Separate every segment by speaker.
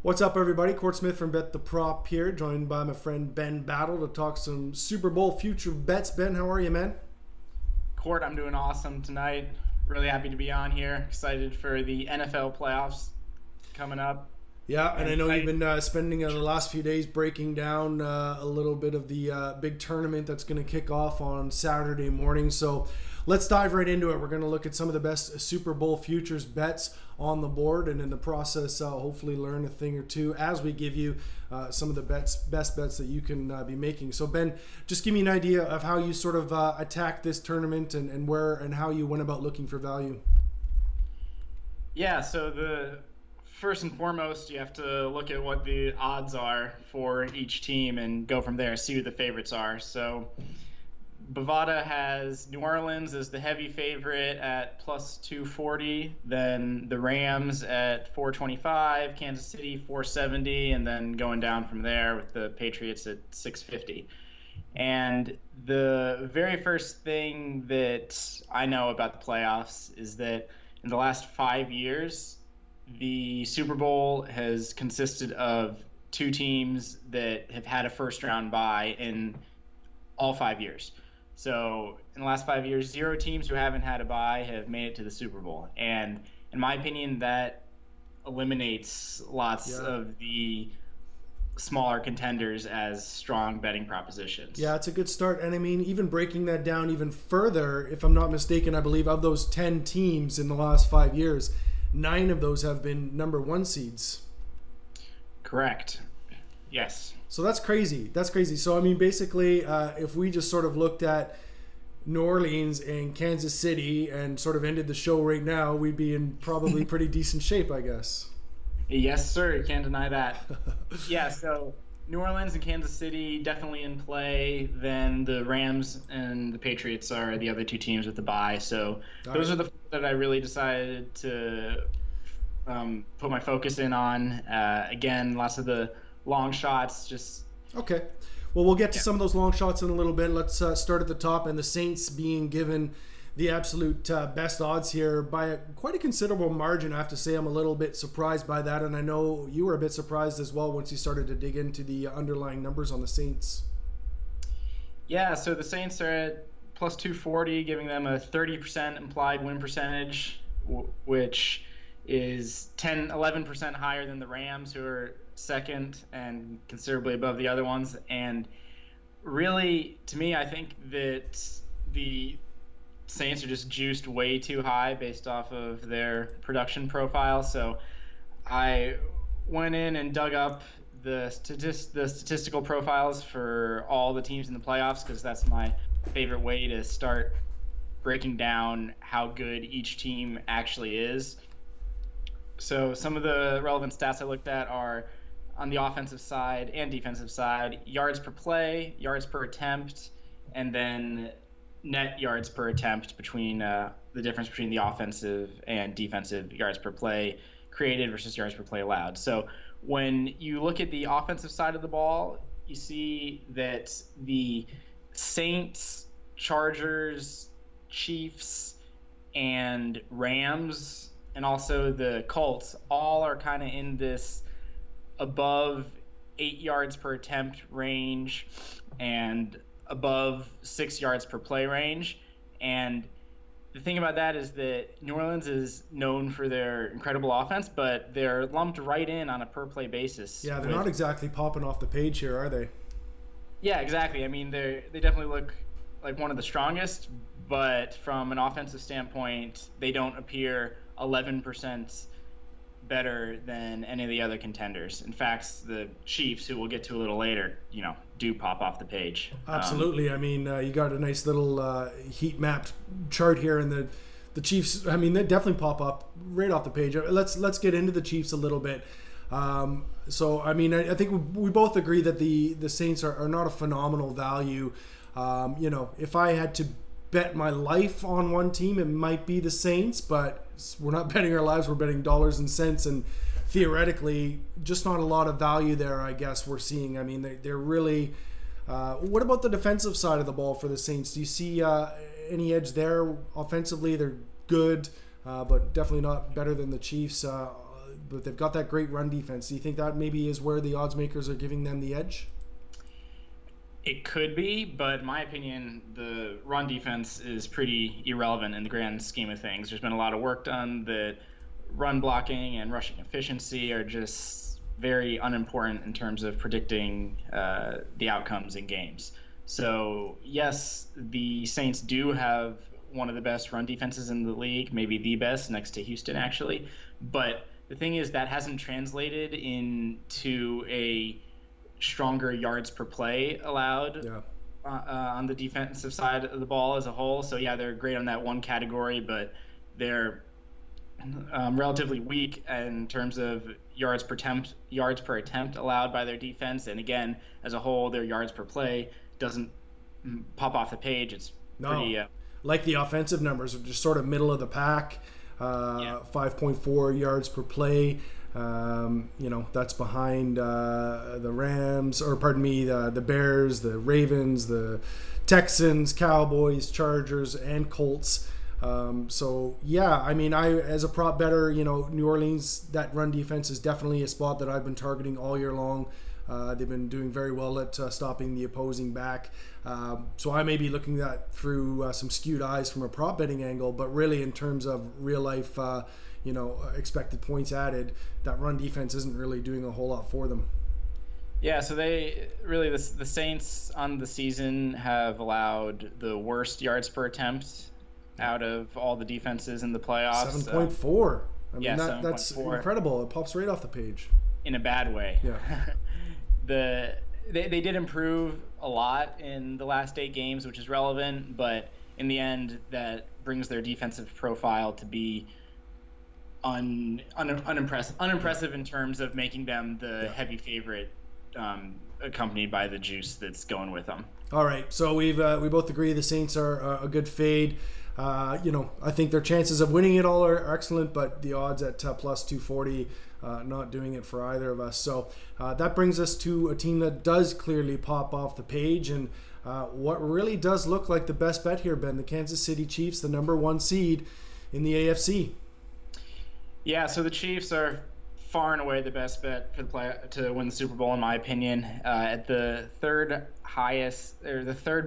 Speaker 1: What's up, everybody? Cort Smith from Bet the Prop here, joined by my friend Ben Battle to talk some Super Bowl future bets. Ben, how are you, man?
Speaker 2: Cort, I'm doing awesome tonight. Really happy to be on here. Excited for the NFL playoffs coming up.
Speaker 1: Yeah, and I
Speaker 2: And
Speaker 1: know you've
Speaker 2: I,
Speaker 1: been spending the last few days breaking down a little bit of the big tournament that's going to kick off on Saturday morning. So let's dive right into it. We're going to look at some of the best Super Bowl futures bets on the board, and in the process, hopefully learn a thing or two as we give you some of the best bets that you can be making. So Ben, just give me an idea of how you sort of attack this tournament and where and how you went about looking for value.
Speaker 2: yeah, so the first and foremost, you have to look at what the odds are for each team and go from there, see who the favorites are. So Bovada has New Orleans as the heavy favorite at plus 240, then the Rams at 425, Kansas City 470, and then going down from there with the Patriots at 650. And the very first thing that I know about the playoffs is that in the last 5 years, the Super Bowl has consisted of two teams that have had a first round bye in all 5 years. So in the last 5 years, zero teams who haven't had a bye have made it to the Super Bowl. And in my opinion, that eliminates lots
Speaker 1: Yeah.
Speaker 2: of the smaller contenders as strong betting propositions.
Speaker 1: Yeah, it's a good start. And I mean, even breaking that down even further, if I'm not mistaken, I believe of those 10 teams in the last 5 years, 9 of those have been number one seeds.
Speaker 2: Correct. Yes.
Speaker 1: So that's crazy. That's crazy. So, I mean, basically, if we just sort of looked at New Orleans and Kansas City and sort of ended the show right now, we'd be in probably pretty decent shape, I guess.
Speaker 2: Yes, sir. Can't deny that. Yeah, so New Orleans and Kansas City definitely in play. Then the Rams and the Patriots are the other two teams with the bye. So those are the four that I really decided to put my focus in on. Again, lots of the long shots. Just
Speaker 1: Okay. Well, we'll get to some of those long shots in a little bit. Let's start at the top, and the Saints being given the absolute best odds here by quite a considerable margin. I have to say I'm a little bit surprised by that, and I know you were a bit surprised as well once you started to dig into the underlying numbers on the Saints.
Speaker 2: yeah. So the Saints are at plus 240, giving them a 30% implied win percentage, which is 11% higher than the Rams, who are second and considerably above the other ones. And really, to me, I think that the Saints are just juiced way too high based off of their production profile. So I went in and dug up the statistical profiles for all the teams in the playoffs, because that's my favorite way to start breaking down how good each team actually is. So some of the relevant stats I looked at are on the offensive side and defensive side: yards per play, yards per attempt, and then net yards per attempt, between the difference between the offensive and defensive yards per play created versus yards per play allowed. So when you look at the offensive side of the ball, you see that the Saints, Chargers, Chiefs, and Rams, and also the Colts, all are kind of in this above 8 yards per attempt range and above 6 yards per play range. And the thing about that is that New Orleans is known for their incredible offense, but they're lumped right in on a per play basis.
Speaker 1: Yeah, they're not exactly popping off the page here, are they?
Speaker 2: Yeah, exactly. I mean, they definitely look like one of the strongest, but from an offensive standpoint, they don't appear 11% better than any of the other contenders. In fact, the Chiefs, who we'll get to a little later, do pop off the page.
Speaker 1: Absolutely. I mean, you got a nice little heat mapped chart here, and the Chiefs. I mean, they definitely pop up right off the page. Let's get into the Chiefs a little bit. So, I mean, I think we both agree that the Saints are not a phenomenal value. If I had to bet my life on one team, it might be the Saints, but we're not betting our lives, we're betting dollars and cents, and theoretically just not a lot of value there, I guess we're seeing. I mean, they're really what about the defensive side of the ball for the Saints? Do you see any edge there? Offensively, they're good, but definitely not better than the Chiefs. but they've got that great run defense. Do you think that maybe is where the odds makers are giving them the edge?
Speaker 2: It could be, but in my opinion, the run defense is pretty irrelevant in the grand scheme of things. There's been a lot of work done. The run blocking and rushing efficiency are just very unimportant in terms of predicting the outcomes in games. So, yes, the Saints do have one of the best run defenses in the league, maybe the best, next to Houston, actually. But the thing is, that hasn't translated into a stronger yards per play allowed on the defensive side of the ball as a whole. So yeah, they're great on that one category, but they're relatively weak in terms of yards per attempt allowed by their defense. And again, as a whole, their yards per play doesn't pop off the page. It's pretty
Speaker 1: like the offensive numbers are just sort of middle of the pack. 5.4 yards per play. That's behind the Rams, or pardon me, the Bears, the Ravens, the Texans, Cowboys, Chargers, and Colts. As a prop bettor, New Orleans, that run defense is definitely a spot that I've been targeting all year long. They've been doing very well at stopping the opposing back. So I may be looking at that through some skewed eyes from a prop betting angle, but really in terms of real life, expected points added, that run defense isn't really doing a whole lot for them.
Speaker 2: Yeah, so the Saints on the season have allowed the worst yards per attempt out of all the defenses in the playoffs.
Speaker 1: 7.4. That's
Speaker 2: 7.4.
Speaker 1: Incredible. It pops right off the page.
Speaker 2: In a bad way.
Speaker 1: Yeah.
Speaker 2: They did improve a lot in the last 8 games, which is relevant, but in the end, that brings their defensive profile to be unimpressive in terms of making them the heavy favorite, accompanied by the juice that's going with them.
Speaker 1: All right, so we both agree the Saints are a good fade. I think their chances of winning it all are excellent, but the odds at plus 240, not doing it for either of us. So that brings us to a team that does clearly pop off the page, and what really does look like the best bet here, Ben, the Kansas City Chiefs, the number 1 seed in the AFC.
Speaker 2: Yeah, so the Chiefs are far and away the best bet for to win the Super Bowl, in my opinion. At the third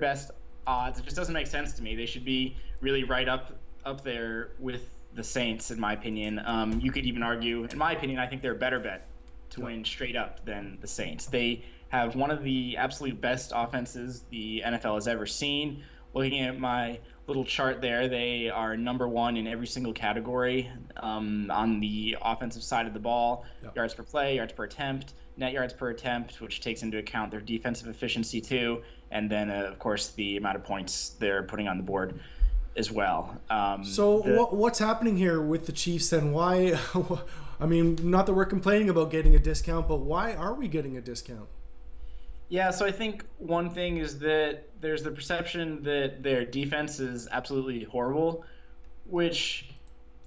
Speaker 2: best odds, it just doesn't make sense to me. They should be really right up there with the Saints, in my opinion. You could even argue, in my opinion, I think they're a better bet to win straight up than the Saints. They have one of the absolute best offenses the NFL has ever seen. Looking at my little chart there, they are number 1 in every single category on the offensive side of the ball. Yards per play, yards per attempt, net yards per attempt, which takes into account their defensive efficiency too, and then of course the amount of points they're putting on the board as well.
Speaker 1: What's happening here with the Chiefs then? Why not that we're complaining about getting a discount, but why are we getting a discount?
Speaker 2: Yeah, so I think one thing is that there's the perception that their defense is absolutely horrible, which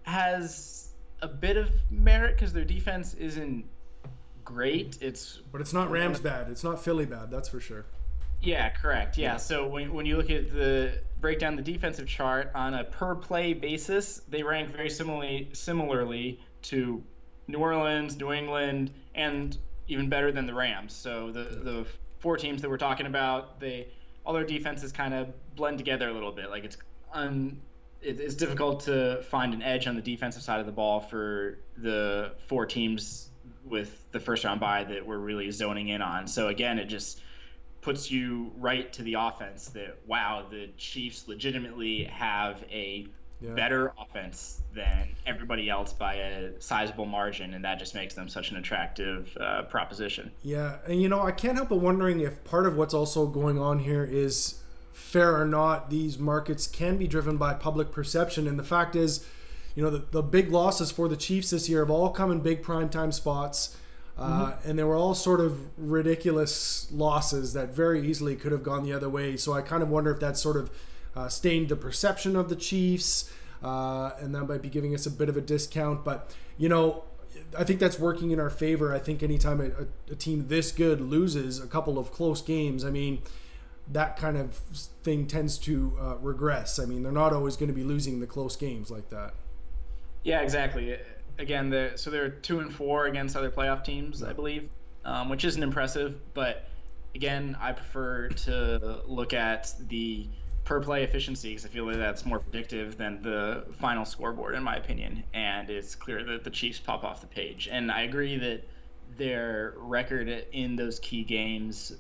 Speaker 2: has a bit of merit because their defense isn't great. But
Speaker 1: it's not Rams bad. It's not Philly bad. That's for sure.
Speaker 2: Yeah, correct. Yeah. So when you look at break down the defensive chart on a per play basis, they rank very similarly to New Orleans, New England, and even better than the Rams. So the 4 teams that we're talking about, all their defenses kind of blend together a little bit. Like it's difficult to find an edge on the defensive side of the ball for the 4 teams with the first round bye that we're really zoning in on. So again, it just puts you right to the offense that, wow, the Chiefs legitimately have a better offense than everybody else by a sizable margin, and that just makes them such an attractive proposition.
Speaker 1: Yeah, and I can't help but wondering if part of what's also going on here is, fair or not, these markets can be driven by public perception, and the fact is, the big losses for the Chiefs this year have all come in big primetime spots. And they were all sort of ridiculous losses that very easily could have gone the other way. So I kind of wonder if that sort of stained the perception of the Chiefs, and that might be giving us a bit of a discount. But, I think that's working in our favor. I think anytime a team this good loses a couple of close games, that kind of thing tends to regress. They're not always going to be losing the close games like that.
Speaker 2: Yeah, exactly. again, so they're 2-4 against other playoff teams, I
Speaker 1: Yeah.
Speaker 2: believe, which isn't impressive. But again, I prefer to look at the per play efficiency because I feel like that's more predictive than the final scoreboard, in my opinion. And it's clear that the Chiefs pop off the page. And I agree that their record in those key games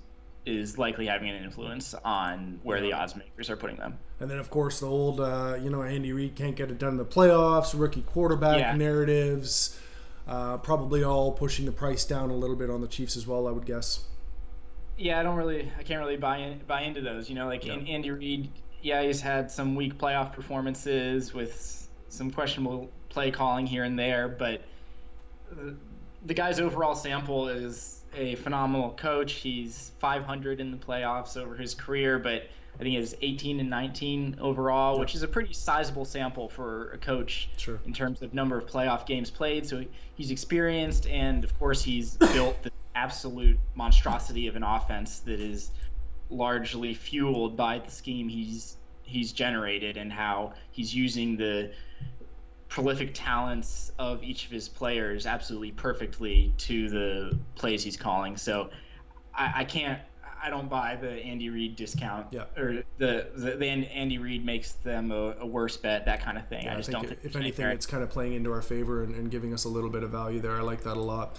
Speaker 2: is likely having an influence on where
Speaker 1: Yeah.
Speaker 2: the odds makers are putting them.
Speaker 1: And then, of course, the old, Andy Reid can't get it done in the playoffs, rookie quarterback
Speaker 2: Yeah.
Speaker 1: narratives, probably all pushing the price down a little bit on the Chiefs as well, I would guess.
Speaker 2: Yeah, I can't really buy into those. Like
Speaker 1: Yeah.
Speaker 2: in Andy Reid, yeah, he's had some weak playoff performances with some questionable play calling here and there, but the guy's overall sample is a phenomenal coach. He's 500 in the playoffs over his career, but I think it's 18 and 19 overall,
Speaker 1: Yeah.
Speaker 2: which is a pretty sizable sample for a coach
Speaker 1: Sure.
Speaker 2: in terms of number of playoff games played. So he's experienced, and of course, he's built the absolute monstrosity of an offense that is largely fueled by the scheme he's generated and how he's using the prolific talents of each of his players absolutely perfectly to the plays he's calling. So I don't buy the Andy Reid discount,
Speaker 1: Yeah.
Speaker 2: or the Andy Reid makes them a worse bet, that kind of thing.
Speaker 1: Yeah,
Speaker 2: I just don't think
Speaker 1: if
Speaker 2: there's any
Speaker 1: anything,
Speaker 2: merit.
Speaker 1: it's kind of playing into our favor and giving us a little bit of value there. I like that a lot.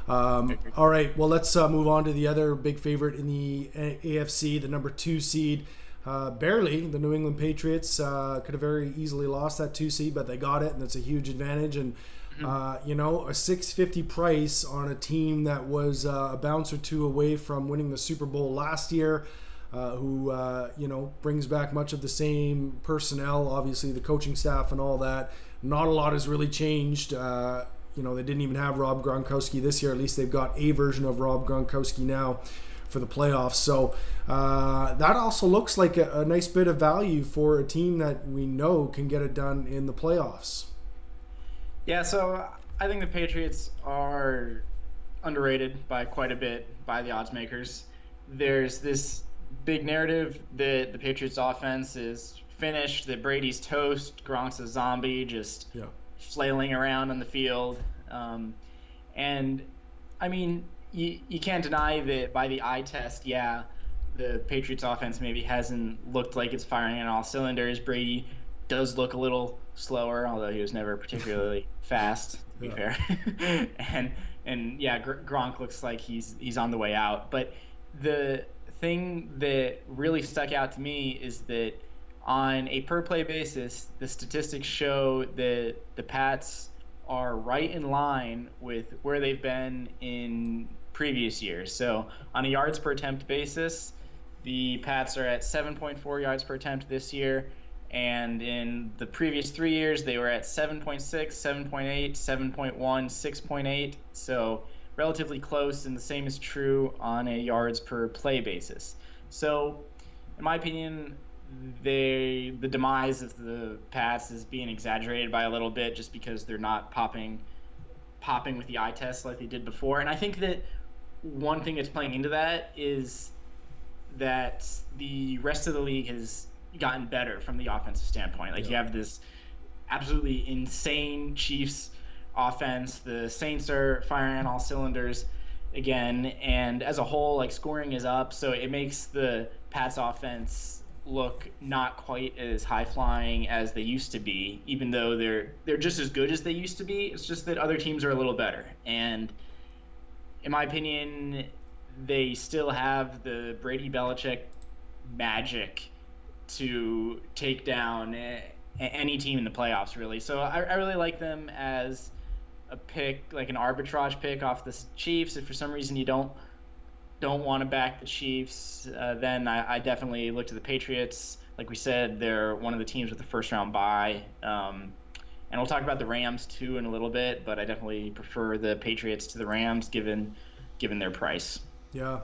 Speaker 2: Agree.
Speaker 1: All right, well, let's move on to the other big favorite in the AFC, the number 2 seed. Barely, the New England Patriots could have very easily lost that 2 seed, but they got it, and that's a huge advantage. And a $650 price on a team that was a bounce or two away from winning the Super Bowl last year, who brings back much of the same personnel, obviously the coaching staff and all that. Not a lot has really changed. They didn't even have Rob Gronkowski this year. At least they've got a version of Rob Gronkowski now for the playoffs. So that also looks like a nice bit of value for a team that we know can get it done in the playoffs.
Speaker 2: Yeah, so I think the Patriots are underrated by quite a bit by the odds makers. There's this big narrative that the Patriots offense is finished, that Brady's toast, Gronk's a zombie, just flailing around on the field. And I mean, you can't deny that by the eye test, the Patriots offense maybe hasn't looked like it's firing on all cylinders. Brady does look a little slower, although he was never particularly fast, to be fair. and Gronk looks like he's on the way out. But the thing that really stuck out to me is that on a per play basis, the statistics show that the Pats are right in line with where they've been in previous years. So on a yards per attempt basis, the Pats are at 7.4 yards per attempt this year. And in the previous 3 years, they were at 7.6, 7.8, 7.1, 6.8. So relatively close, and the same is true on a yards per play basis. So in my opinion, the demise of the Pats is being exaggerated by a little bit just because they're not popping with the eye test like they did before. And I think that one thing that's playing into that is that the rest of the league has gotten better from the offensive standpoint. Like you have this absolutely insane Chiefs offense. The Saints are firing on all cylinders again, and as a whole, like scoring is up, so it makes the Pats offense look not quite as high flying as they used to be, even though they're just as good as they used to be. It's just that other teams are a little better. And in my opinion, they still have the Brady Belichick magic to take down any team in the playoffs, really. So I really like them as a pick, like an arbitrage pick off the Chiefs. If for some reason you don't want to back the Chiefs, then I definitely look to the Patriots. Like we said, they're one of the teams with the first round bye. And we'll talk about the Rams too in a little bit, but I definitely prefer the Patriots to the Rams given their price.
Speaker 1: Yeah.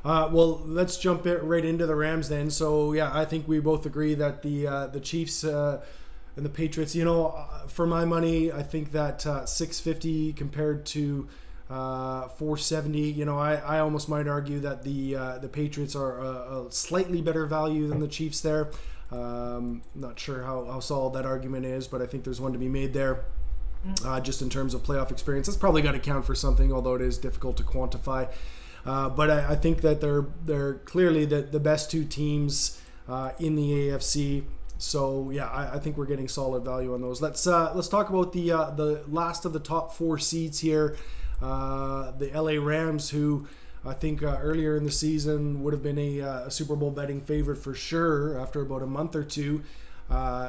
Speaker 1: Well, let's jump right into the Rams then. So, I think we both agree that the Chiefs and the Patriots, for my money, I think that $650 compared to $470, I almost might argue that the Patriots are a slightly better value than the Chiefs there. Not sure how solid that argument is, but I think there's one to be made there. just in terms of playoff experience. That's probably got to count for something, although it is difficult to quantify. But I think that they're clearly the best two teams in the AFC. So yeah, I think we're getting solid value on those. Let's talk about the last of the top 4 seeds here, the LA Rams, who I think earlier in the season would have been a Super Bowl betting favorite for sure. After about a month or two,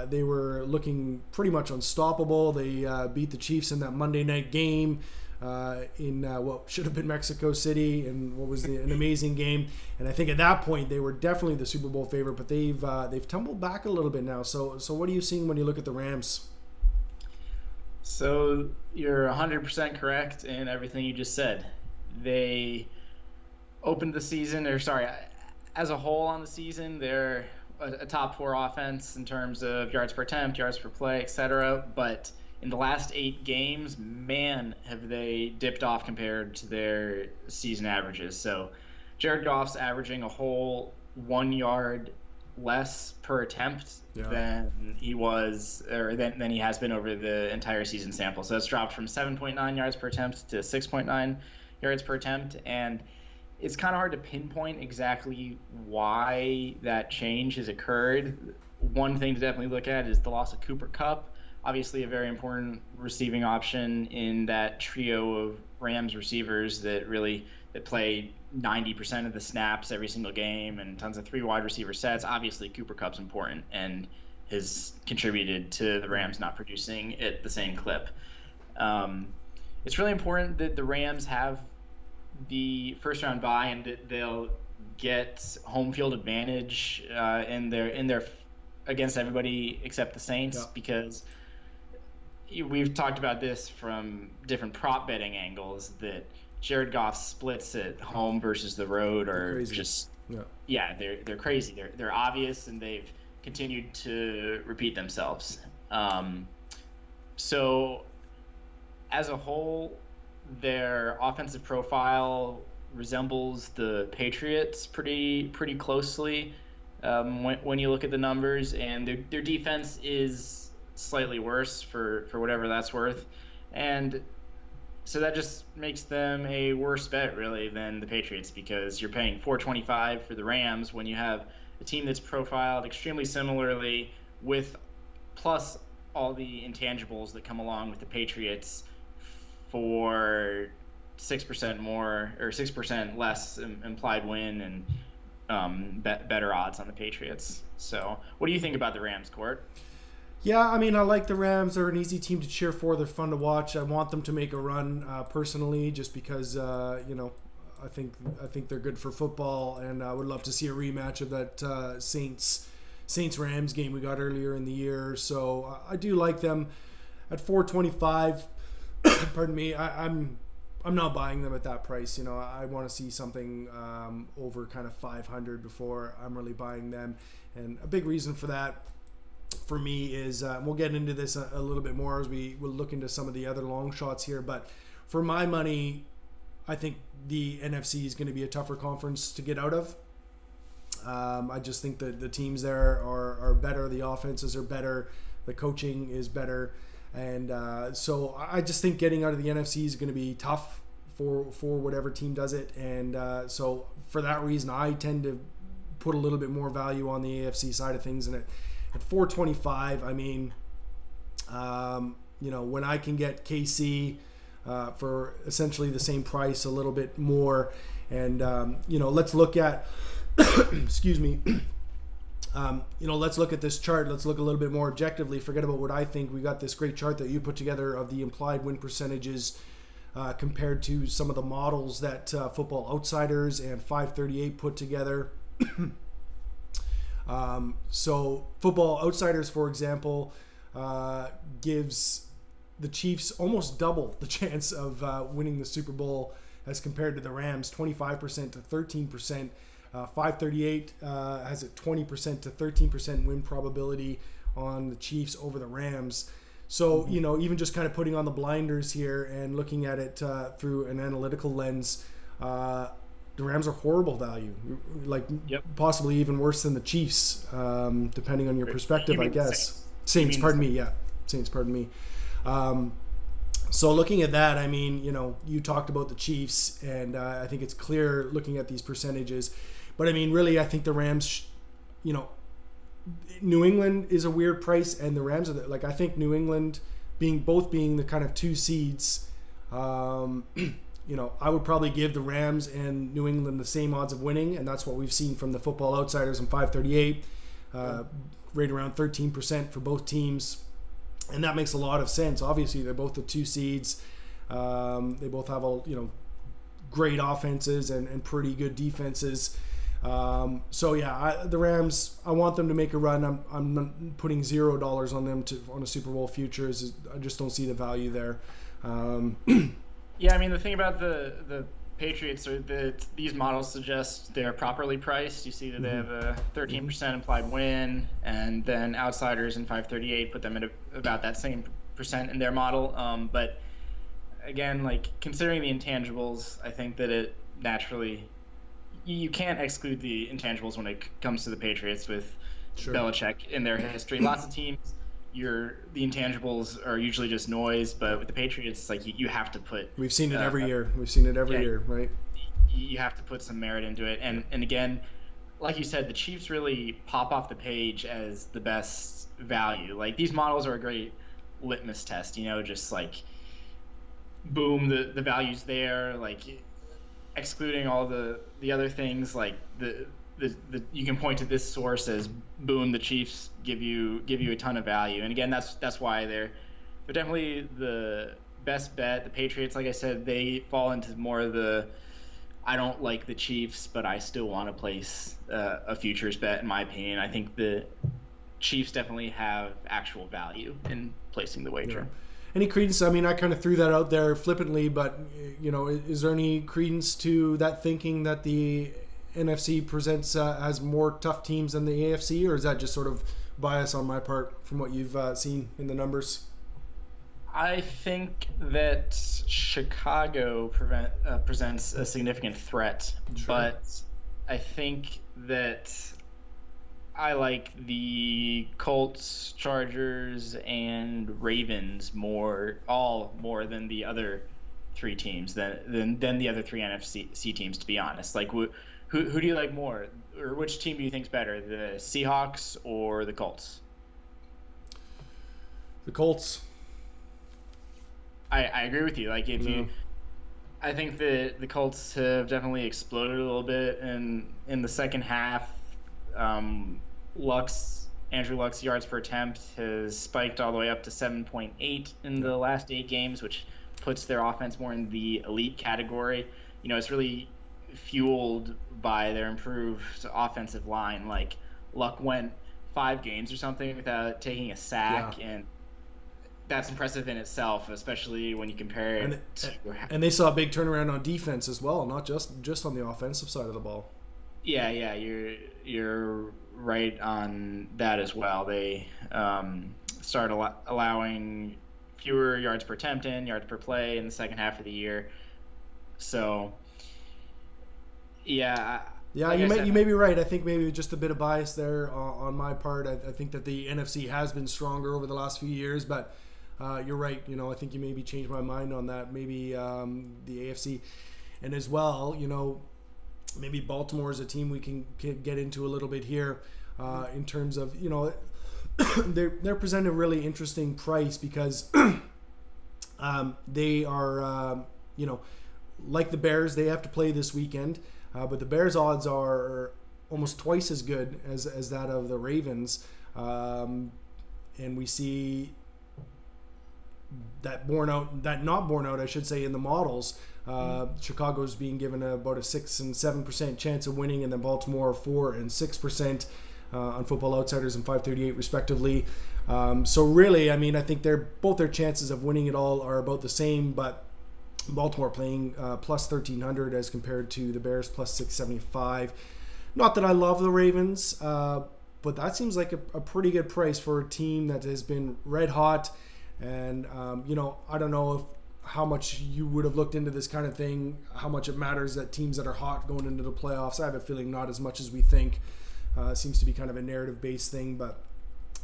Speaker 1: they were looking pretty much unstoppable. They beat the Chiefs in that Monday night game in what should have been Mexico City, and what was an amazing game. And I think at that point they were definitely the Super Bowl favorite, but they've tumbled back a little bit now. So what are you seeing when you look at the Rams?
Speaker 2: So you're 100% correct in everything you just said. They opened the season, as a whole on the season, they're a top 4 offense in terms of yards per attempt, yards per play, etc. But in the last 8 games, man, have they dipped off compared to their season averages. So Jared Goff's averaging a whole 1 yard less per attempt than he was, or than he has been over the entire season sample. So it's dropped from 7.9 yards per attempt to 6.9 yards per attempt. And it's kind of hard to pinpoint exactly why that change has occurred. One thing to definitely look at is the loss of Cooper Kupp. Obviously a very important receiving option in that trio of Rams receivers that play 90% of the snaps every single game and tons of 3 wide receiver sets. Obviously Cooper Kupp's important and has contributed to the Rams not producing at the same clip. It's really important that the Rams have the first round bye and that they'll get home field advantage in their against everybody except the Saints, because we've talked about this from different prop betting angles, that Jared Goff's splits at home versus the road are just they're crazy. They're obvious, and they've continued to repeat themselves. So as a whole, their offensive profile resembles the Patriots pretty closely when you look at the numbers, and their defense is slightly worse for whatever that's worth, and so that just makes them a worse bet really than the Patriots, because you're paying $4.25 for the Rams when you have a team that's profiled extremely similarly, with plus all the intangibles that come along with the Patriots, for 6% more or 6% less implied win and better odds on the Patriots. So what do you think about the Rams, Cort?
Speaker 1: Yeah, I mean, I like the Rams. They're an easy team to cheer for. They're fun to watch. I want them to make a run personally, just because I think they're good for football, and I would love to see a rematch of that Saints Rams game we got earlier in the year. So I do like them at $4.25. Pardon me. I'm not buying them at that price. I want to see something over kind of 500 before I'm really buying them, and a big reason for that, for me, is we'll get into this a little bit more as we will look into some of the other long shots here, but for my money, I think the NFC is going to be a tougher conference to get out of. I just think that the teams there are better, the offenses are better, the coaching is better, and so I just think getting out of the NFC is going to be tough for whatever team does it, and so for that reason I tend to put a little bit more value on the AFC side of things, and at $4.25, I mean, when I can get KC for essentially the same price, a little bit more, and let's look at, excuse me, let's look at this chart. Let's look a little bit more objectively. Forget about what I think. We got this great chart that you put together of the implied win percentages compared to some of the models that Football Outsiders and 538 put together. So Football Outsiders, for example, gives the Chiefs almost double the chance of winning the Super Bowl as compared to the Rams, 25% to 13%. 538 has a 20% to 13% win probability on the Chiefs over the Rams. So, even just kind of putting on the blinders here and looking at it through an analytical lens, the Rams are horrible value, possibly even worse than the Chiefs, depending on your perspective, I guess. Saints, pardon me. So looking at that, I mean, you talked about the Chiefs, and I think it's clear looking at these percentages. But I mean, really, I think the Rams, New England is a weird price, and the Rams are like, I think New England being the kind of two seeds. I would probably give the Rams and New England the same odds of winning, and that's what we've seen from the Football Outsiders in 538, right around 13% for both teams, and that makes a lot of sense. Obviously, they're both the two seeds. They both have great offenses and pretty good defenses. The Rams, I want them to make a run. I'm putting $0 on them on a Super Bowl futures. I just don't see the value there.
Speaker 2: Yeah, I mean, the thing about the Patriots are that these models suggest they're properly priced. You see that they have a 13% implied win, and then Outsiders in 538 put them at about that same percent in their model. But again, like, considering the intangibles, I think that it naturally, you can't exclude the intangibles when it comes to the Patriots with Belichick in their history. Lots of teams, the intangibles are usually just noise, but with the Patriots, it's like you have to put.
Speaker 1: We've seen it every year. We've seen it every year, right?
Speaker 2: You have to put some merit into it, and again, like you said, the Chiefs really pop off the page as the best value. Like, these models are a great litmus test. Just like, boom, the value's there. Like, excluding all the other things, like the you can point to this source as boom, the Chiefs give you a ton of value. And again, that's why they're definitely the best bet. The Patriots, like I said, they fall into more of the, I don't like the Chiefs, but I still want to place a futures bet, in my opinion. I think the Chiefs definitely have actual value in placing the wager.
Speaker 1: Yeah. Any credence? I mean, I kind of threw that out there flippantly, but is there any credence to that thinking that the NFC presents as more tough teams than the AFC, or is that just sort of bias on my part from what you've seen in the numbers?
Speaker 2: I think that Chicago presents a significant threat, but I think that I like the Colts, Chargers, and Ravens more than the other three teams, than the other three NFC teams, to be honest. Like, who do you like more, or which team do you think's better, the Seahawks or the Colts?
Speaker 1: The Colts.
Speaker 2: I agree with you. Like, I think that the Colts have definitely exploded a little bit in the second half. Andrew Luck's yards per attempt has spiked all the way up to 7.8 in the last 8 games, which puts their offense more in the elite category. It's really fueled by their improved offensive line. Like, Luck went 5 games or something without taking a sack, and that's impressive in itself, especially when you compare it
Speaker 1: and they saw a big turnaround on defense as well, not just on the offensive side of the ball.
Speaker 2: Yeah, you're right on that as well. They started allowing fewer yards per attempt yards per play in the second half of the year. So, yeah,
Speaker 1: you may be right. I think maybe just a bit of bias there on my part. I think that the NFC has been stronger over the last few years, but you're right. I think you maybe changed my mind on that. Maybe the AFC, and as well, maybe Baltimore is a team we can get into a little bit here in terms of, they're presenting a really interesting price because they are, like the Bears, they have to play this weekend, but the Bears' odds are almost twice as good as that of the Ravens, and we see that not borne out, I should say, in the models. Chicago's being given about a 6 and 7% chance of winning, and then Baltimore 4 and 6% on Football Outsiders and 538 respectively. So really, I mean, I think both their chances of winning it all are about the same, but Baltimore playing plus 1,300 as compared to the Bears plus 675. Not that I love the Ravens, but that seems like a pretty good price for a team that has been red hot. And, I don't know how much you would have looked into this kind of thing, how much it matters that teams that are hot going into the playoffs. I have a feeling not as much as we think. It seems to be kind of a narrative-based thing, but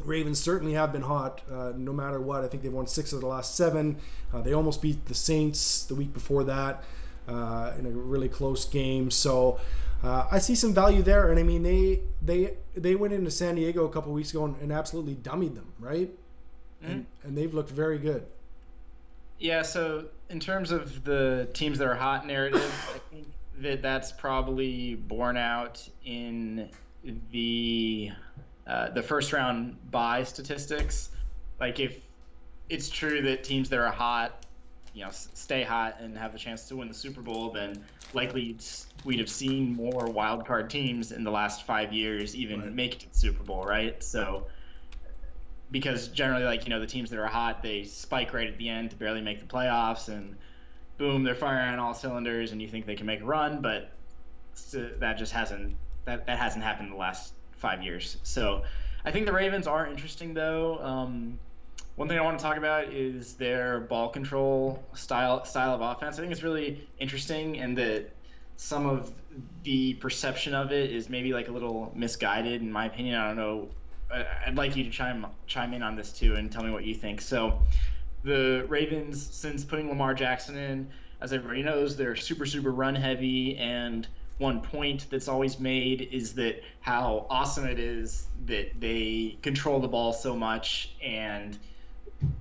Speaker 1: Ravens certainly have been hot, no matter what. I think they've won 6 of the last 7. They almost beat the Saints the week before that in a really close game. So I see some value there. And I mean, they went into San Diego a couple weeks ago and absolutely dummied them, right? Mm-hmm. And they've looked very good.
Speaker 2: Yeah, so in terms of the teams that are hot narrative, I think that's probably borne out in the first round bye statistics. Like, if it's true that teams that are hot, stay hot and have a chance to win the Super Bowl, then likely we'd have seen more wild card teams in the last 5 years even make it to the Super Bowl, right? So, because generally, the teams that are hot, they spike right at the end to barely make the playoffs, and boom, they're firing on all cylinders, and you think they can make a run, but that just hasn't happened in the last 5 years. So I think the Ravens are interesting, though. One thing I want to talk about is their ball control style of offense. I think it's really interesting, and that some of the perception of it is maybe a little misguided, in my opinion. I don't know. I'd like you to chime in on this too and tell me what you think. So the Ravens, since putting Lamar Jackson in, as everybody knows, they're super, super run heavy, and one point that's always made is that how awesome it is that they control the ball so much, and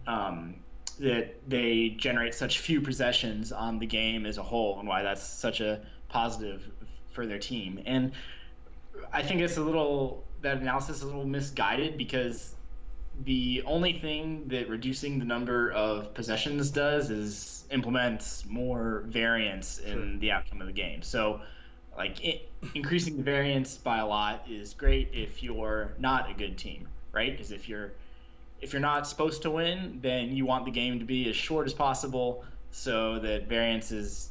Speaker 2: that they generate such few possessions on the game as a whole, and why that's such a positive for their team. And I think that analysis is a little misguided, because the only thing that reducing the number of possessions does is implements more variance in the outcome of the game. So increasing the variance by a lot is great if you're not a good team, right? Because if you're not supposed to win, then you want the game to be as short as possible so that variance is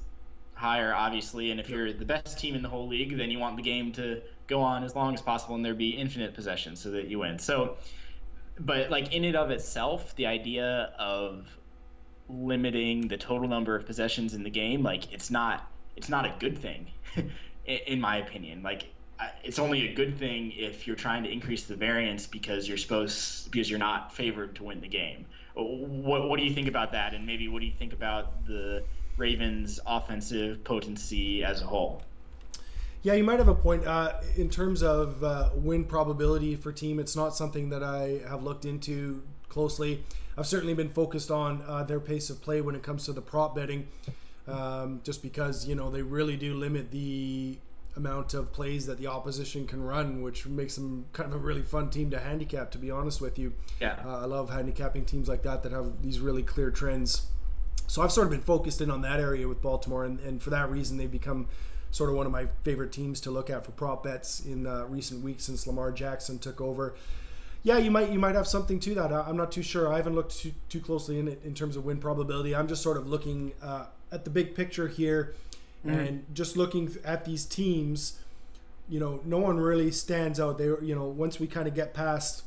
Speaker 2: higher, obviously. And if you're the best team in the whole league, then you want the game to go on as long as possible and there be infinite possessions so that you win. So, but in and of itself, the idea of limiting the total number of possessions in the game, it's not a good thing, in my opinion. It's only a good thing if you're trying to increase the variance because you're not favored to win the game. What do you think about that? And maybe what do you think about the Ravens' offensive potency as a whole?
Speaker 1: Yeah, you might have a point. In terms of win probability for team, it's not something that I have looked into closely. I've certainly been focused on their pace of play when it comes to the prop betting, just because, they really do limit the amount of plays that the opposition can run, which makes them kind of a really fun team to handicap, to be honest with you.
Speaker 2: Yeah.
Speaker 1: I love handicapping teams like that have these really clear trends. So I've sort of been focused in on that area with Baltimore, and for that reason they've become sort of one of my favorite teams to look at for prop bets in recent weeks since Lamar Jackson took over. Yeah, you might have something to that. I'm not too sure. I haven't looked too closely in it in terms of win probability. I'm just sort of looking at the big picture here, and just looking at these teams. No one really stands out. They, once we get past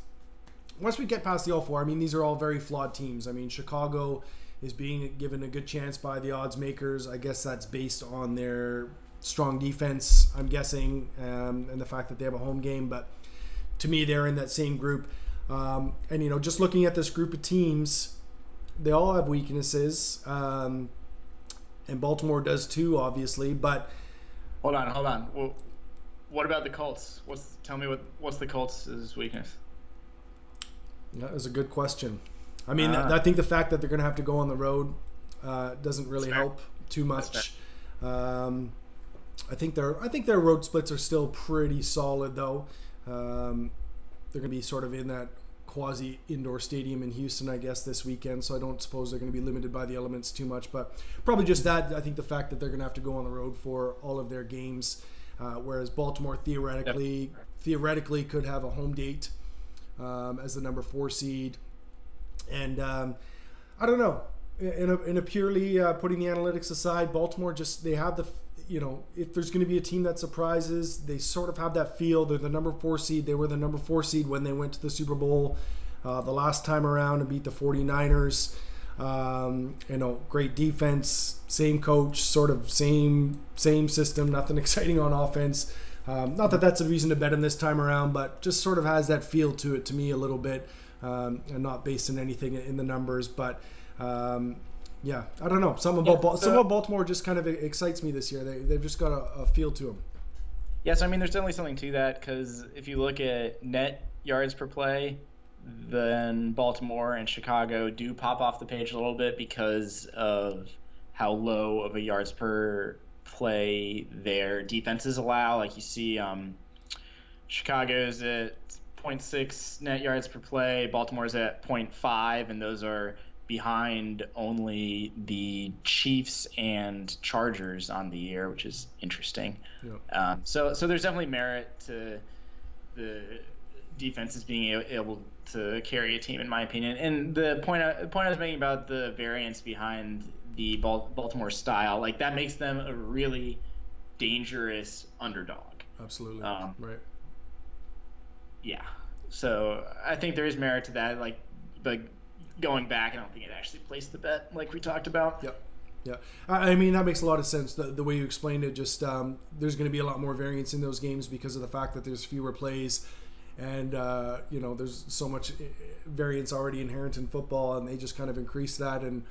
Speaker 1: the all four, I mean, these are all very flawed teams. I mean, Chicago is being given a good chance by the odds makers. I guess that's based on their strong defense, I'm guessing, and the fact that they have a home game. But to me, they're in that same group. And, just looking at this group of teams, they all have weaknesses. And Baltimore does too, obviously. But
Speaker 2: hold on. Well, what about the Colts? Tell me what's the Colts' weakness?
Speaker 1: That is a good question. I mean, I think the fact that they're going to have to go on the road doesn't really help too much. I think their road splits are still pretty solid, though. They're going to be sort of in that quasi indoor stadium in Houston, I guess, this weekend. So I don't suppose they're going to be limited by the elements too much. But probably just that. I think the fact that they're going to have to go on the road for all of their games, whereas Baltimore theoretically could have a home date as the number 4 seed. And I don't know. In a purely putting the analytics aside, Baltimore they have the, if there's going to be a team that surprises, they sort of have that feel. They're the number 4 seed. They were the number 4 seed when they went to the Super Bowl the last time around and beat the 49ers. Great defense, same coach, sort of same system, nothing exciting on offense. Not that that's a reason to bet him this time around, but just sort of has that feel to it to me a little bit, and not based in anything in the numbers. But yeah, I don't know. Something about Baltimore just kind of excites me this year. They've just got a feel to them.
Speaker 2: Yeah, so I mean, there's definitely something to that because if you look at net yards per play, then Baltimore and Chicago do pop off the page a little bit because of how low of a yards per play their defenses allow. Like you see, Chicago's at 0.6 net yards per play, Baltimore's at 0.5, and those are behind only the Chiefs and Chargers on the year, which is interesting. Yep. So there's definitely merit to the defenses being able to carry a team, in my opinion. And the point I was making about the variance behind the Baltimore style, like that makes them a really dangerous underdog.
Speaker 1: Absolutely. Right.
Speaker 2: Yeah. So I think there is merit to that. Like, but going back, I don't think it actually placed the bet like we talked about.
Speaker 1: Yep. Yeah. I mean, that makes a lot of sense. The way you explained it, just there's going to be a lot more variance in those games because of the fact that there's fewer plays. And, there's so much variance already inherent in football, and they just kind of increase that. And,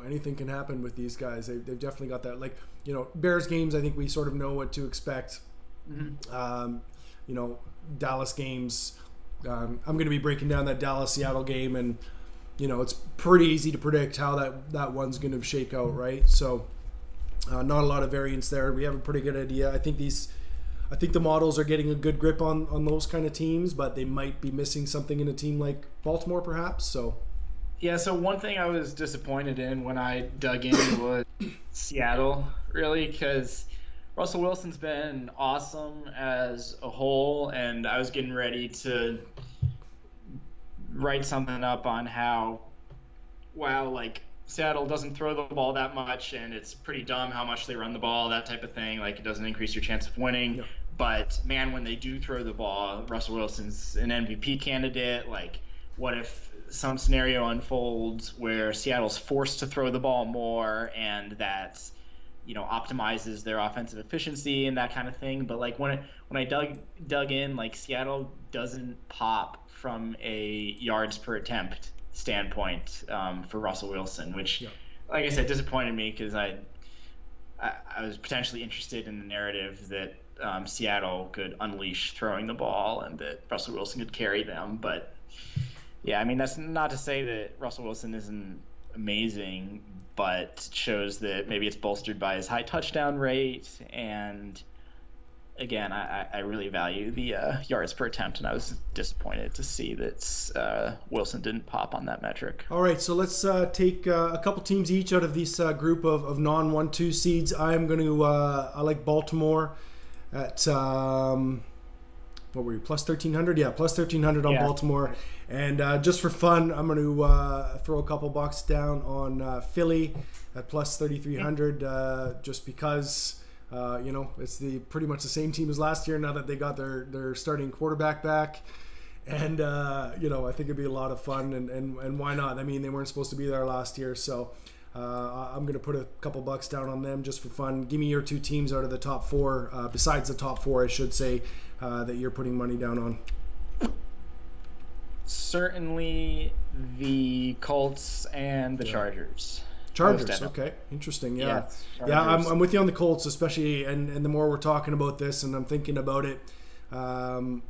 Speaker 1: anything can happen with these guys. They've definitely got that. Like, Bears games, I think we sort of know what to expect. Mm-hmm. Dallas games, I'm going to be breaking down that Dallas-Seattle game, and, it's pretty easy to predict how that one's going to shake out, right? So not a lot of variance there. We have a pretty good idea. I think the models are getting a good grip on those kind of teams, but they might be missing something in a team like Baltimore, perhaps. So,
Speaker 2: yeah. So one thing I was disappointed in when I dug in was Seattle, really, because Russell Wilson's been awesome as a whole, and I was getting ready to write something up on how, wow, like Seattle doesn't throw the ball that much, and it's pretty dumb how much they run the ball, that type of thing. Like, it doesn't increase your chance of winning. Yep. But, man, when they do throw the ball, Russell Wilson's an MVP candidate. Like, what if some scenario unfolds where Seattle's forced to throw the ball more, and that, optimizes their offensive efficiency and that kind of thing. But, like, when I dug in, like, Seattle doesn't pop from a yards per attempt standpoint for Russell Wilson, which, yeah, like I said, disappointed me because I was potentially interested in the narrative that Seattle could unleash throwing the ball and that Russell Wilson could carry them. But yeah, I mean, that's not to say that Russell Wilson isn't amazing, but shows that maybe it's bolstered by his high touchdown rate. And again, I really value the yards per attempt, and I was disappointed to see that Wilson didn't pop on that metric.
Speaker 1: All right, so let's take a couple teams each out of this group of non-1-2 seeds. I'm going to I like Baltimore at what were you, plus 1,300? Yeah, plus 1,300 on Baltimore. And just for fun, I'm going to throw a couple bucks down on Philly at plus 3,300 just because. It's pretty much the same team as last year now that they got their starting quarterback back. And, I think it'd be a lot of fun. And why not? I mean, they weren't supposed to be there last year. So I'm going to put a couple bucks down on them just for fun. Give me your two teams out of the top four, besides the top four, I should say, that you're putting money down on.
Speaker 2: Certainly the Colts and the Chargers.
Speaker 1: Chargers, okay, interesting. Yeah, I'm with you on the Colts, especially, and the more we're talking about this, and I'm thinking about it, I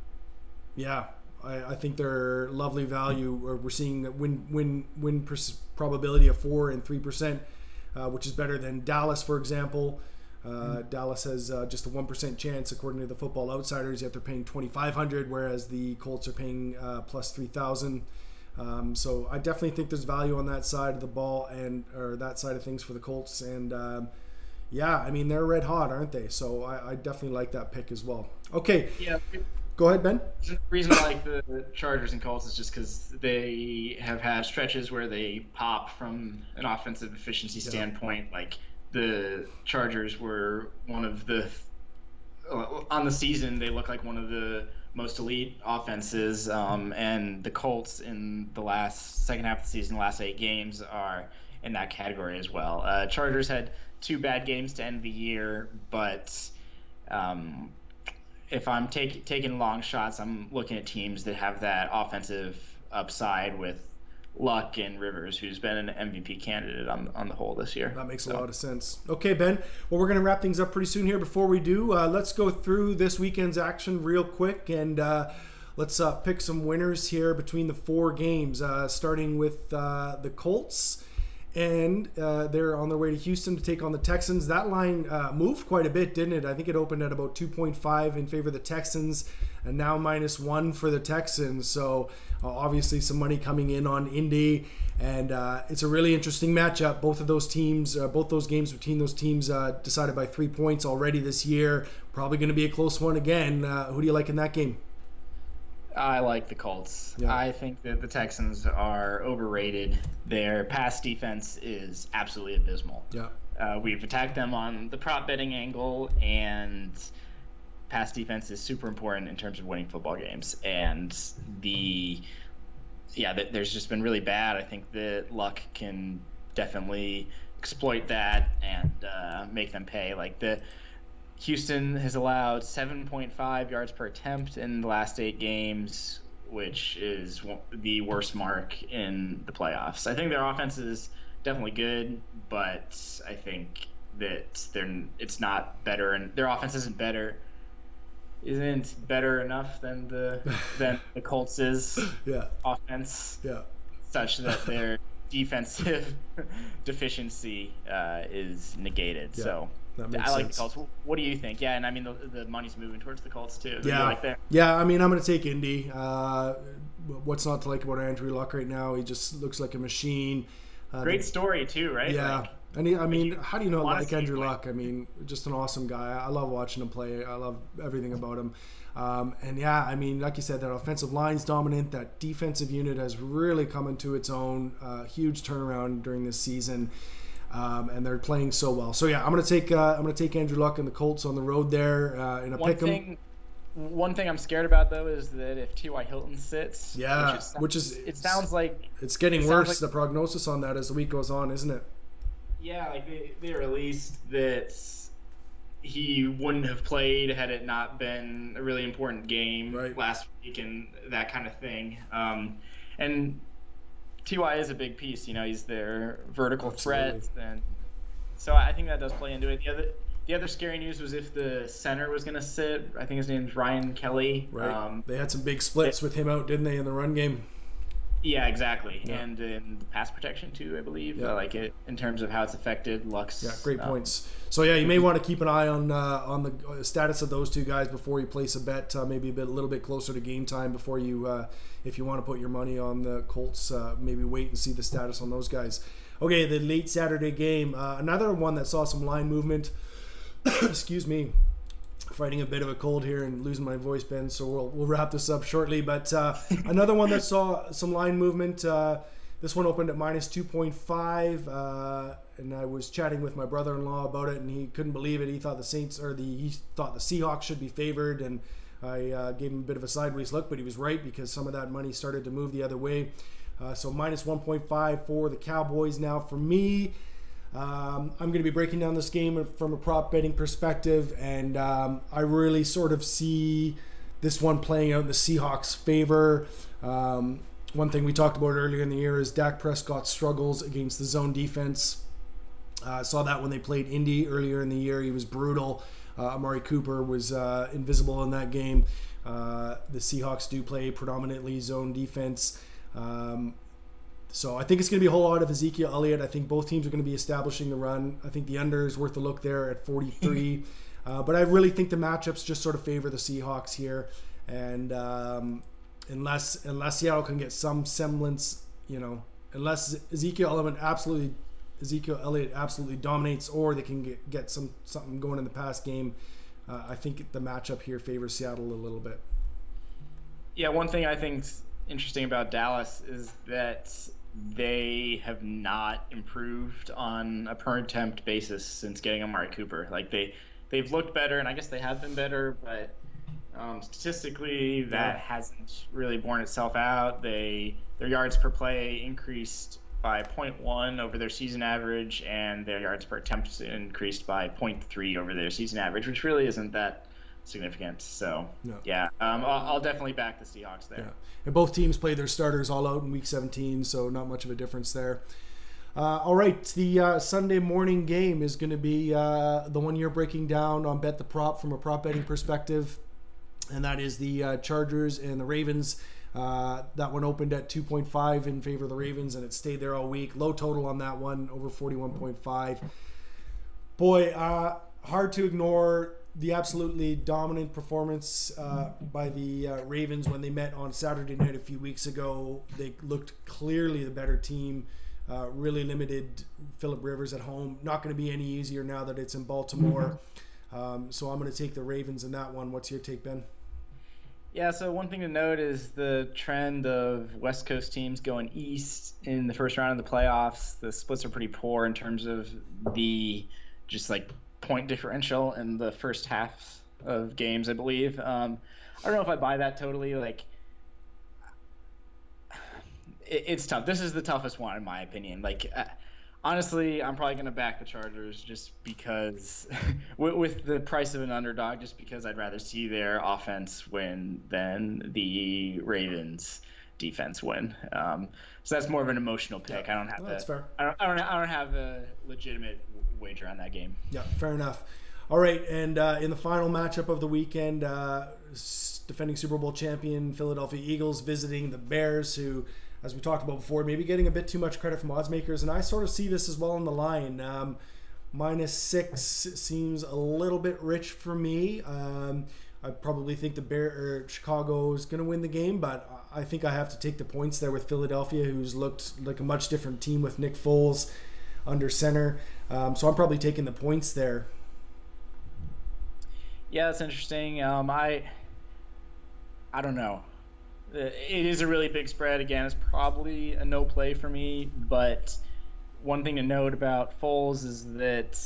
Speaker 1: think they're lovely value. We're seeing a win probability of 4% and 3%, which is better than Dallas, for example. Dallas has just a 1% chance according to the Football Outsiders, yet they're paying $2,500, whereas the Colts are paying plus $3,000. So I definitely think there's value on that side of the ball or that side of things for the Colts. And I mean, they're red hot, aren't they? So I definitely like that pick as well. Okay.
Speaker 2: Yeah.
Speaker 1: Go ahead, Ben.
Speaker 2: The reason I like the Chargers and Colts is just because they have had stretches where they pop from an offensive efficiency standpoint. Like the Chargers were one of the on the season, they look like one of the most elite offenses, and the Colts in the second half of the season, last 8 games, are in that category as well. Chargers had 2 bad games to end the year, but if I'm taking long shots, I'm looking at teams that have that offensive upside with Luck and Rivers, who's been an MVP candidate on the whole this year.
Speaker 1: That makes a lot of sense. Okay, Ben. Well, we're going to wrap things up pretty soon here. Before we do, let's go through this weekend's action real quick, and let's pick some winners here between the 4 games, starting with the Colts. And they're on their way to Houston to take on the Texans. That line moved quite a bit, didn't it? I think it opened at about 2.5 in favor of the Texans, and now -1 for the Texans. So obviously some money coming in on Indy, and it's a really interesting matchup. Both of those teams, both those games between those teams decided by 3 points already this year. Probably going to be a close one again. Who do you like in that game?
Speaker 2: I like the Colts. Yeah. I think that the Texans are overrated. Their pass defense is absolutely abysmal.
Speaker 1: Yeah.
Speaker 2: We've attacked them on the prop betting angle, and pass defense is super important in terms of winning football games. And there's just been really bad. I think that Luck can definitely exploit that and make them pay. Like Houston has allowed 7.5 yards per attempt in the last 8 games, which is the worst mark in the playoffs. I think their offense is definitely good, but I think that it's not better, and their offense isn't better enough than the Colts' offense, such that their defensive deficiency is negated. Yeah. So I like the Colts. What do you think? Yeah, and I mean the money's moving towards the Colts too.
Speaker 1: Yeah,
Speaker 2: like that?
Speaker 1: Yeah. I mean, I'm going to take Indy. What's not to like about Andrew Luck right now? He just looks like a machine.
Speaker 2: Great story too, right?
Speaker 1: Yeah. And how do you not like Andrew Luck? I mean, just an awesome guy. I love watching him play. I love everything about him. Like you said, that offensive line's dominant. That defensive unit has really come into its own. Huge turnaround during this season. And they're playing so well. So yeah, I'm gonna take Andrew Luck and the Colts on the road there in a pick'em.
Speaker 2: One thing I'm scared about though is that if T.Y. Hilton sits,
Speaker 1: it sounds like it's getting worse. The prognosis on that as the week goes on, isn't it?
Speaker 2: Yeah, like they released that he wouldn't have played had it not been a really important game last week and that kind of thing. And T.Y. is a big piece, he's their vertical threat, and so I think that does play into it. The other scary news was if the center was going to sit. I think his name's Ryan Kelly.
Speaker 1: Right. They had some big splits with him out, didn't they, in the run game?
Speaker 2: Yeah, exactly. Yeah. And in pass protection too, I believe. Yeah. I like it in terms of how it's affected Luck's.
Speaker 1: Yeah, great points. So yeah, you may want to keep an eye on the status of those 2 guys before you place a bet. Maybe a little bit closer to game time before you, if you want to put your money on the Colts. Maybe wait and see the status on those guys. Okay, the late Saturday game, another one that saw some line movement. Excuse me. Fighting a bit of a cold here and losing my voice, Ben, so we'll wrap this up shortly. But another one that saw some line movement. This one opened at -2.5, and I was chatting with my brother-in-law about it, and he couldn't believe it. He thought the Seahawks should be favored, and I gave him a bit of a sideways look, but he was right because some of that money started to move the other way. So -1.5 for the Cowboys now for me. I'm going to be breaking down this game from a prop betting perspective, and I really sort of see this one playing out in the Seahawks' favor. One thing we talked about earlier in the year is Dak Prescott's struggles against the zone defense. Saw that when they played Indy earlier in the year. He was brutal. Amari Cooper was invisible in that game. The Seahawks do play predominantly zone defense. So I think it's going to be a whole lot of Ezekiel Elliott. I think both teams are going to be establishing the run. I think the under is worth a look there at 43. But I really think the matchups just sort of favor the Seahawks here. And unless Seattle can get some semblance, unless Ezekiel Elliott absolutely dominates, or they can get something going in the pass game, I think the matchup here favors Seattle a little bit.
Speaker 2: Yeah, one thing I think's interesting about Dallas is that they have not improved on a per attempt basis since getting Amari Cooper. Like they've looked better, and I guess they have been better, but statistically that hasn't really borne itself out. Their yards per play increased by 0.1 over their season average, and their yards per attempt increased by 0.3 over their season average, which really isn't that significant. So
Speaker 1: No.
Speaker 2: yeah, I'll definitely back the Seahawks there.
Speaker 1: Yeah. And both teams played their starters all out in Week 17, so not much of a difference there. All right, the Sunday morning game is going to be the one you're breaking down on Bet the Prop from a prop betting perspective, and that is the Chargers and the Ravens. That one opened at 2.5 in favor of the Ravens, and it stayed there all week. Low total on that one, over 41.5. Boy, hard to ignore the absolutely dominant performance by the Ravens when they met on Saturday night a few weeks ago. They looked clearly the better team. Really limited Phillip Rivers at home. Not going to be any easier now that it's in Baltimore. So I'm going to take the Ravens in that one. What's your take, Ben?
Speaker 2: Yeah, so one thing to note is the trend of West Coast teams going east in the first round of the playoffs. The splits are pretty poor in terms of the just like point differential in the first half of games, I believe. I don't know if I buy that totally. Like, it's tough. This is the toughest one in my opinion. Like, honestly, I'm probably going to back the Chargers just because, with the price of an underdog, just because I'd rather see their offense win than the Ravens' defense win. So that's more of an emotional pick. I don't have
Speaker 1: that's fair.
Speaker 2: I don't have a legitimate wager on that game.
Speaker 1: Yeah, fair enough. All right, and in the final matchup of the weekend, defending Super Bowl champion Philadelphia Eagles visiting the Bears, who, as we talked about before, maybe getting a bit too much credit from odds makers, and I sort of see this as well in the line. -6 seems a little bit rich for me. I probably think Chicago is going to win the game, but I think I have to take the points there with Philadelphia, who's looked like a much different team with Nick Foles under center. So I'm probably taking the points there.
Speaker 2: Yeah, that's interesting. I don't know. It is a really big spread. Again, it's probably a no play for me. But one thing to note about Foles is that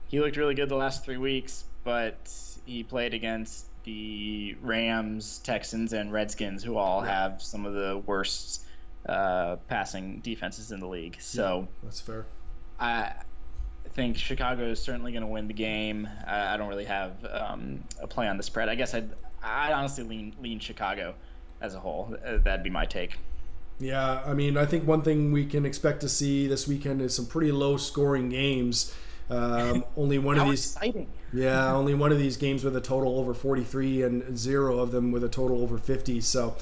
Speaker 2: he looked really good the last 3 weeks, but he played against the Rams, Texans, and Redskins, who all have some of the worst passing defenses in the league. So
Speaker 1: yeah, that's fair.
Speaker 2: I think Chicago is certainly going to win the game. I don't really have a play on the spread. I guess I'd honestly lean Chicago as a whole. That'd be my take.
Speaker 1: Yeah, I mean, I think one thing we can expect to see this weekend is some pretty low-scoring games. Only one of these.
Speaker 2: Exciting.
Speaker 1: Yeah, only one of these games with a total over 43, and 0 of them with a total over 50. So,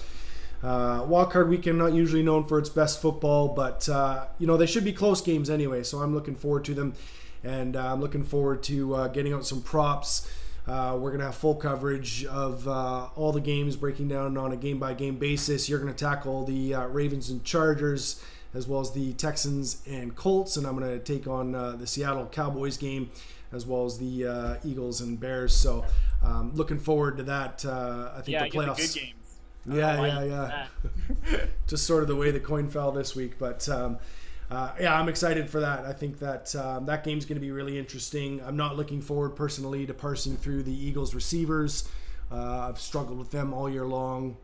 Speaker 1: wildcard weekend, not usually known for its best football, but they should be close games anyway. So I'm looking forward to them, and I'm looking forward to getting out some props. We're going to have full coverage of all the games, breaking down on a game-by-game basis. You're going to tackle the Ravens and Chargers, as well as the Texans and Colts, and I'm going to take on the Seattle Cowboys game, as well as the Eagles and Bears. So looking forward to that. I think the playoffs.
Speaker 2: The good games.
Speaker 1: Yeah. Just sort of the way the coin fell this week, but I'm excited for that. I think that that game's going to be really interesting. I'm not looking forward personally to parsing through the Eagles receivers. I've struggled with them all year long,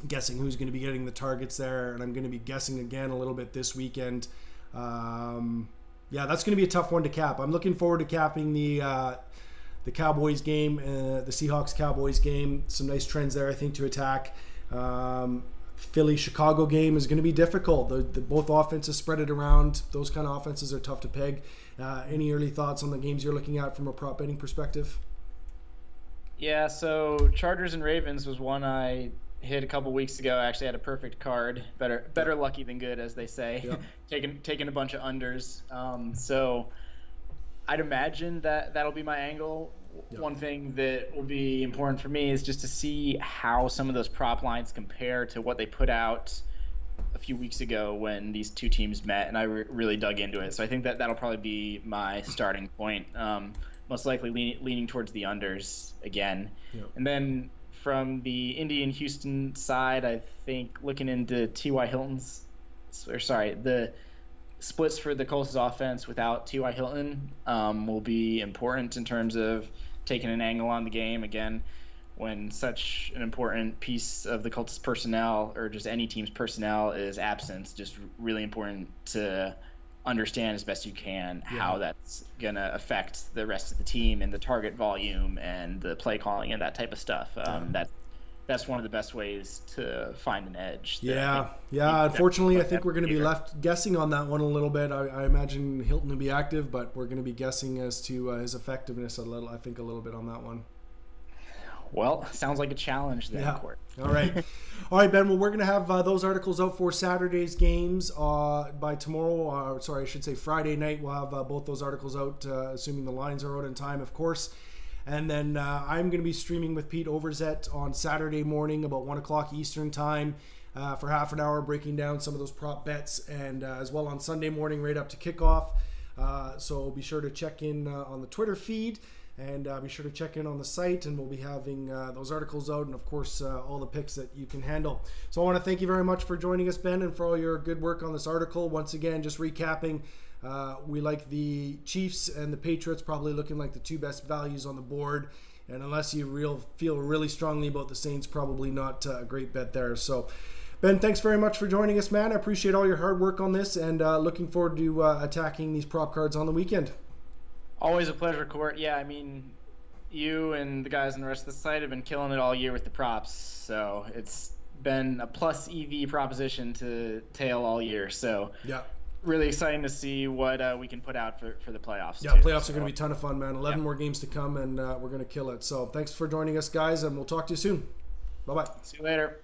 Speaker 1: guessing who's going to be getting the targets there, and I'm going to be guessing again a little bit this weekend. That's going to be a tough one to cap. I'm looking forward to capping the Cowboys game, the Seahawks-Cowboys game. Some nice trends there, I think, to attack. Philly-Chicago game is going to be difficult. Both offenses spread it around. Those kind of offenses are tough to peg. Any early thoughts on the games you're looking at from a prop betting perspective?
Speaker 2: Yeah, so Chargers and Ravens was one I hit a couple weeks ago. I actually had a perfect card. Better lucky than good, as they say. Yep. taking a bunch of unders. So I'd imagine that'll be my angle. Yep. One thing that will be important for me is just to see how some of those prop lines compare to what they put out a few weeks ago when these two teams met, and I really dug into it. So I think that'll probably be my starting point. Most likely leaning towards the unders again. Yep. And then from the Indy and Houston side, I think looking into the splits for the Colts offense without T.Y. Hilton will be important in terms of taking an angle on the game. Again, when such an important piece of the Colts personnel, or just any team's personnel, is absent, just really important to understand as best you can how that's going to affect the rest of the team and the target volume and the play calling and that type of stuff. That's one of the best ways to find an edge.
Speaker 1: Yeah. Unfortunately, I think we're going to be left guessing on that one a little bit. I imagine Hilton will be active, but we're going to be guessing as to his effectiveness a little bit on that one.
Speaker 2: Well, sounds like a challenge then, Cort.
Speaker 1: All right, Ben. Well, we're going to have those articles out for Saturday's games by tomorrow. I should say Friday night. We'll have both those articles out, assuming the lines are out in time, of course. And then I'm going to be streaming with Pete Overzet on Saturday morning about 1 o'clock Eastern time for half an hour, breaking down some of those prop bets, and as well on Sunday morning right up to kickoff. So be sure to check in on the Twitter feed. And be sure to check in on the site, and we'll be having those articles out, and of course all the picks that you can handle. So I want to thank you very much for joining us, Ben, and for all your good work on this article. Once again, just recapping, we like the Chiefs and the Patriots probably looking like the two best values on the board, and unless you feel really strongly about the Saints, probably not a great bet there. So Ben, thanks very much for joining us, man. I appreciate all your hard work on this, and looking forward to attacking these prop cards on the weekend.
Speaker 2: Always a pleasure, Cort. Yeah, I mean, you and the guys on the rest of the site have been killing it all year with the props, so it's been a plus EV proposition to tail all year. So
Speaker 1: yeah,
Speaker 2: really exciting to see what we can put out for the playoffs.
Speaker 1: Yeah, playoffs are going to be a ton of fun, man. 11 more games to come, and we're going to kill it. So thanks for joining us, guys, and we'll talk to you soon. Bye-bye.
Speaker 2: See you later.